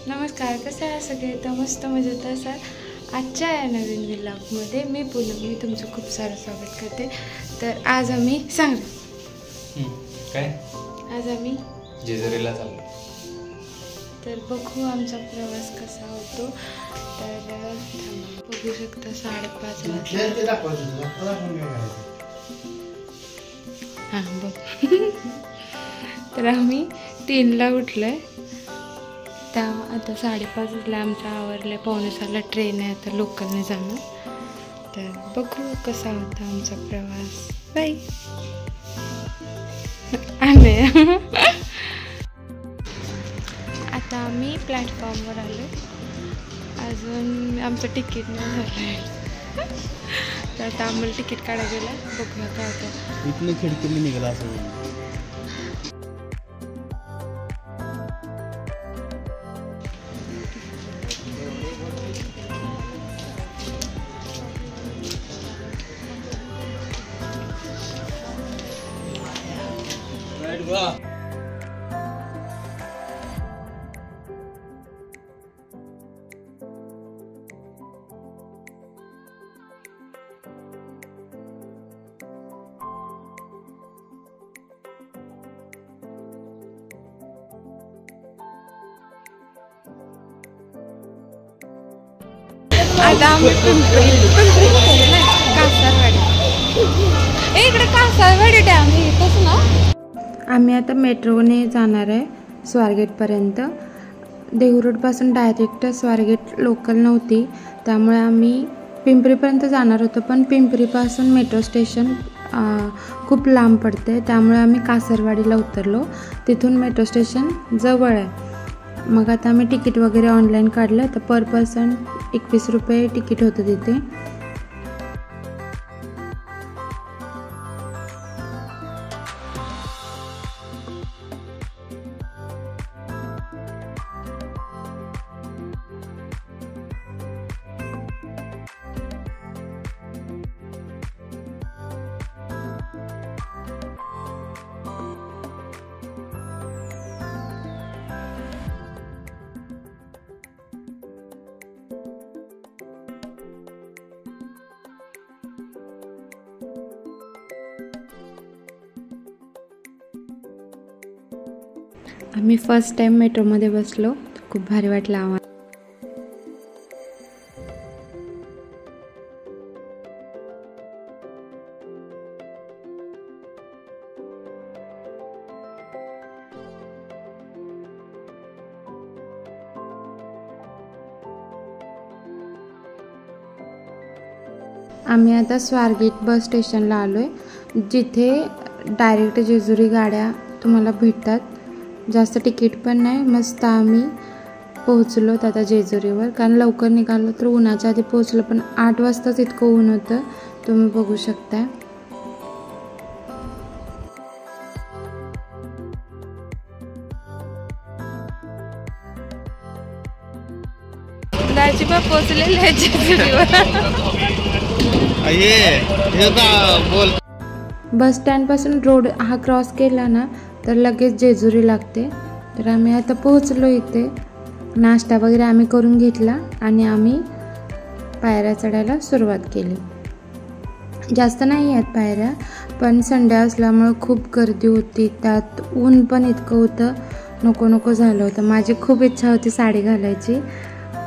नमस्कार, कसे आहे सगळे? तर मस्त मजेत असाल। आजच्या या नवीन व्लॉगमध्ये मी पूनम तुमचं खूप सारं स्वागत करते। तर आज आम्ही काय आज आम्ही जेजुरीला चाललो। तर बघू आमचा प्रवास कसा होतो। तर बघू शकता 5:30 हां बघ तर आम्ही 3ला उठलोय। आता 5:30 आमचं आवरलं। 5:45ला ट्रेन आहे, आता लोकलने जाणं। तर बघू कसा होता आमचा प्रवास। बाय आले आता आम्ही प्लॅटफॉर्मवर आलो। अजून आमचं तिकीट नाही झालं तर आता आम्हाला तिकीट काढायला गेलं। बघूया काय होतं। इथनं खिडकीने निघाला असं आता आम्ही कासारवाडी इकडे कासारवाडी डॅम येतच ना। आम्ही आता मेट्रोने जाणार आहे स्वारगेटपर्यंत। देहू-रोडपासून डायरेक्ट स्वारगेट लोकल नव्हती, त्यामुळे आम्ही पिंपरीपर्यंत जाणार होतो। पण पिंपरीपासून मेट्रो स्टेशन खूप लांब पडते, त्यामुळे आम्ही कासारवाडीला उतरलो। तिथून मेट्रो स्टेशन जवळ आहे। मग आता आम्ही तिकीट वगैरे ऑनलाईन काढलं। तर पर पर्सन 21 रुपये तिकीट होतं तिथे। आम्ही फर्स्ट टाइम मेट्रोमध्ये बसलो। खूप भारी वाटलं आम्हाला। आम्ही आता स्वारगेट बस स्टेशनला आलोय, जिथे डायरेक्ट जेजुरी गाड्या तुम्हाला भेटतात। जास्त तिकीट पण नाही, मस्त आम्ही पोहोचलो आता जेजुरीवर। कारण लवकर निघालो तर उन्हाच्या आधी पोहोचलो, पण 8 वाजताच इतकं ऊन होतं, तुम्ही बघू शकता। दाजीबा पोहोचलेले आहेत जेजुरीवर। बस स्टँडपासून रोड हा क्रॉस केला ना तर लगेच जेजुरी लागते। तर आम्ही आता पोहोचलो इथे। नाश्ता वगैरे आम्ही करून घेतला आणि आम्ही पायऱ्या चढायला सुरुवात केली। जास्त नाही आहेत पायऱ्या, पण संडे असल्यामुळे खूप गर्दी होती। त्यात ऊन पण इतकं होतं, नको नको झालं होतं। माझी खूप इच्छा होती साडी घालायची,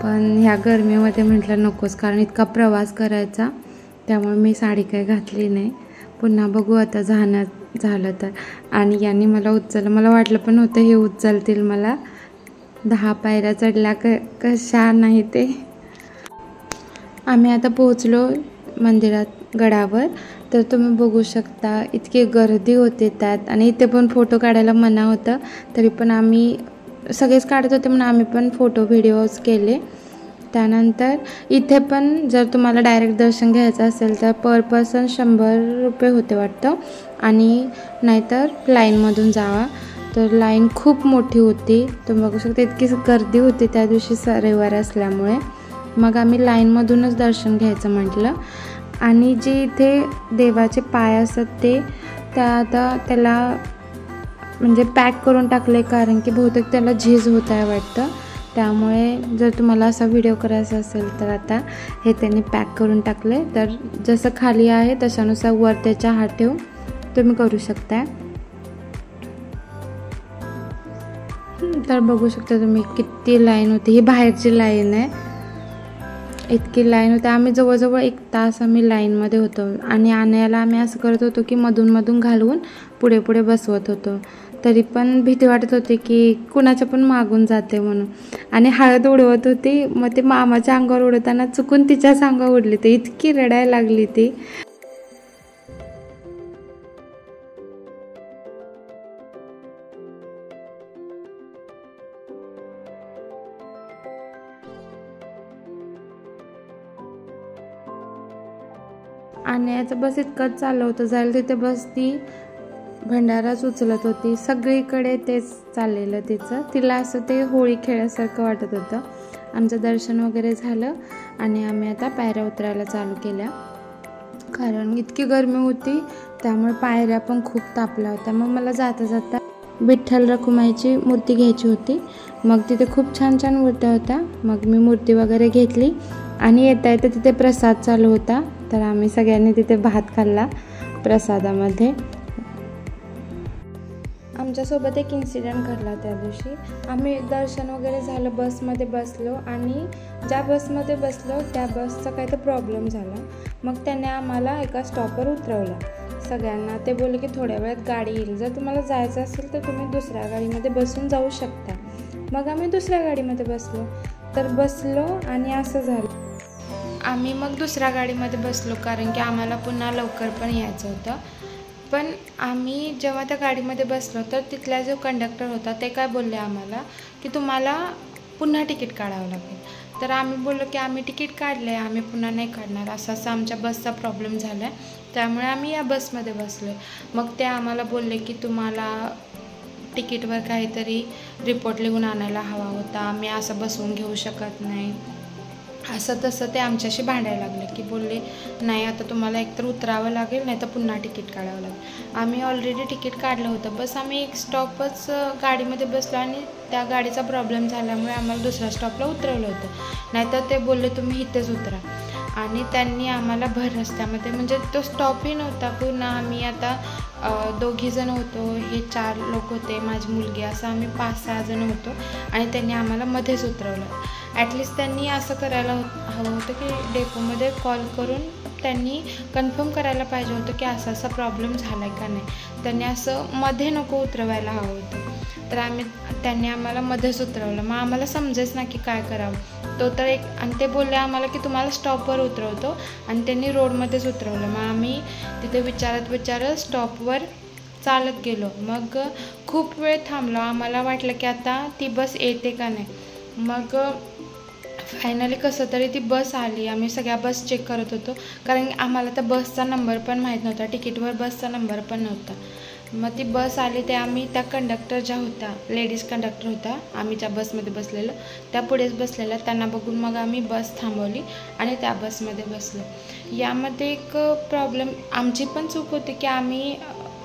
पण ह्या गरमीमध्ये म्हटलं नकोच, कारण इतका प्रवास करायचा, त्यामुळे मी साडी काही घातली नाही। पुन्हा बघू आता झालं तर। आणि यांनी मला उचललं, मला वाटलं पण होतं हे उचलतील मला। 10 पायऱ्या चढल्या कशा नाही ते। आम्ही आता पोहोचलो मंदिरात गडावर। तर तुम्ही बघू शकता इतकी गर्दी होते त्यात, आणि इथे पण फोटो काढायला मना होतं, तरी पण आम्ही सगळेच काढत होते म्हणून आम्ही पण फोटो व्हिडिओज केले। त्यानंतर इथे पण जर तुम्हाला डायरेक्ट दर्शन घ्यायचं असेल तर पर पर्सन 100 रुपये होते वाटतं, आणि नाहीतर लाईनमधून जावा। तर लाईन खूप मोठी होती, तुम्ही बघू शकता। इतकी गर्दी होती त्या दिवशी रविवार असल्यामुळे। मग आम्ही लाईनमधूनच दर्शन घ्यायचं म्हटलं। आणि जे इथे देवाचे पाय असतात ते आता त्याला म्हणजे पॅक करून टाकले, कारण की बहुतेक त्याला झीज होत आहे वाटतं, त्यामुळे जर तुम्हाला असा व्हिडिओ करायचा असेल तर आता हे त्यांनी पॅक करून टाकले. तर जसं खाली आहे तशानुसार वर त्याच्या हात ठेवून तुम्ही करू शकता. तर बघू शकता तुम्ही किती लाईन होती. ही बाहेरची लाईन आहे, इतकी लाईन होती. आम्ही जवळजवळ 1 तास आम्ही लाईनमध्ये होतो आणि आणायला आम्ही असं करत होतो की मधून घालवून पुढे पुढे बसवत होतो. तरी पण भीती वाटत होती की कुणाच्या पण मागून जाते म्हणून. आणि हळद उडवत होती, मग ते मामाच्या अंगावर उडवताना चुकून तिच्याच अंगावर उडली. ते इतकी रडायला लागली ती. आणि याचं बस इतकंच चाललं होतं, जायला तिथे बस ती भंडाराच उचलत होती. सगळीकडे तेच चाललेलं तिचं. तिला असं ते होळी खेळल्यासारखं वाटत होतं. आमचं दर्शन वगैरे झालं आणि आम्ही आता पायऱ्या उतरायला चालू केल्या. कारण इतकी गरमी होती त्यामुळे पायऱ्या पण खूप तापल्या होत्या. मग मला जाता जाता विठ्ठल रखुमाईची मूर्ती घ्यायची होती. मग तिथे खूप छान छान मूर्त्या होत्या. मग मी मूर्ती वगैरे घेतली आणि येता येता तिथे प्रसाद चालू होता. तर आम्ही सगळ्यांनी तिथे भात खाल्ला प्रसादामध्ये. आमच्यासोबत एक इन्सिडेंट घडला त्या दिवशी. आम्ही दर्शन वगैरे झालं, बसमध्ये बसलो आणि ज्या बसमध्ये बसलो त्या बसचा काही तर प्रॉब्लेम झाला. मग त्याने आम्हाला एका स्टॉपवर उतरवलं सगळ्यांना. ते बोलले की थोड्या वेळात गाडी येईल, जर तुम्हाला जायचं असेल तर तुम्ही दुसऱ्या गाडीमध्ये बसून जाऊ शकता. मग आम्ही दुसऱ्या गाडीमध्ये बसलो आणि असं झालं. आम्ही मग दुसऱ्या गाडीमध्ये बसलो कारण की आम्हाला पुन्हा लवकर पण यायचं होतं. पण आम्ही जेव्हा त्या गाडीमध्ये बसलो तर तिथला जो कंडक्टर होता ते काय बोलले आम्हाला की तुम्हाला पुन्हा तिकीट काढावं लागेल. तर आम्ही बोललो की आम्ही तिकीट काढलं आहे, आम्ही पुन्हा नाही काढणार. असं आमच्या बसचा प्रॉब्लेम झाला आहे, त्यामुळे आम्ही या बसमध्ये बसलो आहे. मग ते आम्हाला बोलले की तुम्हाला तिकीटवर काहीतरी रिपोर्ट लिहून आणायला हवा होता, आम्ही असं बसवून घेऊ शकत नाही. असं तसं ते आमच्याशी भांडायला लागले की बोलले नाही आता तुम्हाला एकतर उतरावं लागेल नाही तर पुन्हा तिकीट काढावं लागेल. आम्ही ऑलरेडी तिकीट काढलं होतं, बस आम्ही एक स्टॉपच गाडीमध्ये बसलो आणि त्या गाडीचा प्रॉब्लेम झाल्यामुळे आम्हाला दुसऱ्या स्टॉपला उतरवलं होतं. नाहीतर ते बोलले तुम्ही इथेच उतरा. आणि त्यांनी आम्हाला भर रस्त्यामध्ये, म्हणजे तो स्टॉपही नव्हता पूर्ण. आम्ही आता 2 जण होतो, हे 4 लोक होते, माझी मुलगी, असं आम्ही 5-6 जण होतो आणि त्यांनी आम्हाला मध्येच उतरवलं. ॲटलिस्ट त्यांनी असं करायला हवं होतं की डेपोमध्ये कॉल करून त्यांनी कन्फर्म करायला पाहिजे होतं की असा प्रॉब्लेम झाला आहे का नाही. त्यांनी असं मध्ये नको उतरवायला हवं होतं. तर त्यांनी आम्हाला मध्येच उतरवलं. मग आम्हाला समजेच ना की काय करावं. तो तर आणि ते बोलले आम्हाला की तुम्हाला स्टॉपवर उतरवतो आणि त्यांनी रोडमध्येच उतरवलं. मग आम्ही तिथे विचारत स्टॉपवर चालत गेलो. मग खूप वेळ थांबलो. आम्हाला वाटलं की आता ती बस येते का नाही. मग फायनली कसं तरी ती बस आली. आम्ही सगळ्या बस चेक करत होतो कारण आम्हाला त्या बसचा नंबर पण माहीत नव्हता, तिकीटवर बसचा नंबर पण नव्हता. मग ती बस आली ते आम्ही त्या कंडक्टर ज्या होत्या, लेडीज कंडक्टर होत्या, आम्ही ज्या बसमध्ये बसलेलो त्या पुढेच बसलेल्या, त्यांना बघून मग आम्ही बस थांबवली आणि त्या बसमध्ये बसलो. यामध्ये एक प्रॉब्लेम, आमची पण चूक होती की आम्ही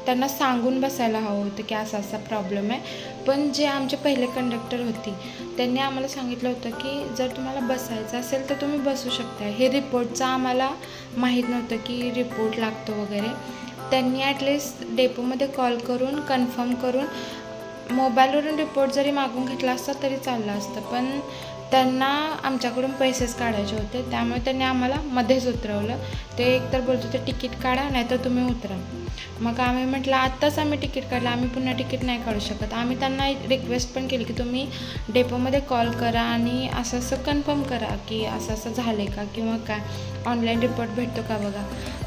त्यांना सांगून बसायला हवं होतं की असा प्रॉब्लेम आहे. पण जे आमचे पहिले कंडक्टर होती त्यांनी आम्हाला सांगितलं होतं की जर तुम्हाला बसायचं असेल तर तुम्ही बसू शकता. हे रिपोर्टचं आम्हाला माहीत नव्हतं की रिपोर्ट लागतो वगैरे. त्यांनी ॲटलिस्ट डेपोमध्ये कॉल करून कन्फर्म करून मोबाईलवरून रिपोर्ट जरी मागून घेतला असता तरी चाललं असतं. पण त्यांना आमच्याकडून पैसेच काढायचे होते, त्यामुळे त्यांनी आम्हाला मध्येच उतरवलं. ते एकतर बोलत होते तिकीट काढा नाहीतर तुम्ही उतरा. मग आम्ही म्हटलं आत्ताच आम्ही तिकीट काढलं, आम्ही पुन्हा तिकीट नाही काढू शकत. आम्ही त्यांना रिक्वेस्ट पण केली की तुम्ही डेपोमध्ये कॉल करा आणि असं कन्फर्म करा की असं झालं आहे का किंवा काय, ऑनलाईन रिपोर्ट भेटतो का बघा.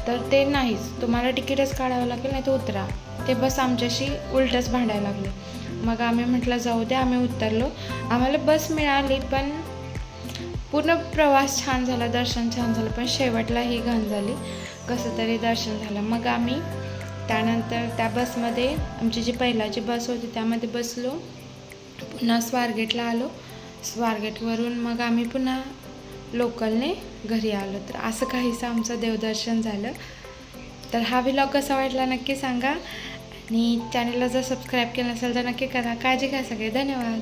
तर ते नाहीच, तुम्हाला तिकीटच काढावं लागेल नाही तर उतरा. ते बस आमच्याशी उलटच भांडायला लागले. मग आम्ही म्हटलं जाऊ दे, आम्ही उतरलो. आम्हाला बस मिळाली पण पूर्ण प्रवास छान झाला, दर्शन छान झालं. पण शेवटला ही घाण झाली, कसं तरी दर्शन झालं. मग आम्ही त्यानंतर त्या बसमध्ये, आमची जी पहिलाची बस होती त्यामध्ये बसलो. पुन्हा स्वारगेटला आलो. स्वारगेटवरून मग आम्ही पुन्हा लोकलने घरी आलो. तर असं काहीसं आमचं देवदर्शन झालं. तर हा व्लॉग कसा वाटला नक्की सांगा आणि चॅनलला जर सबस्क्राईब केलं नसेल तर नक्की करा. काळजी घ्या सगळे. धन्यवाद.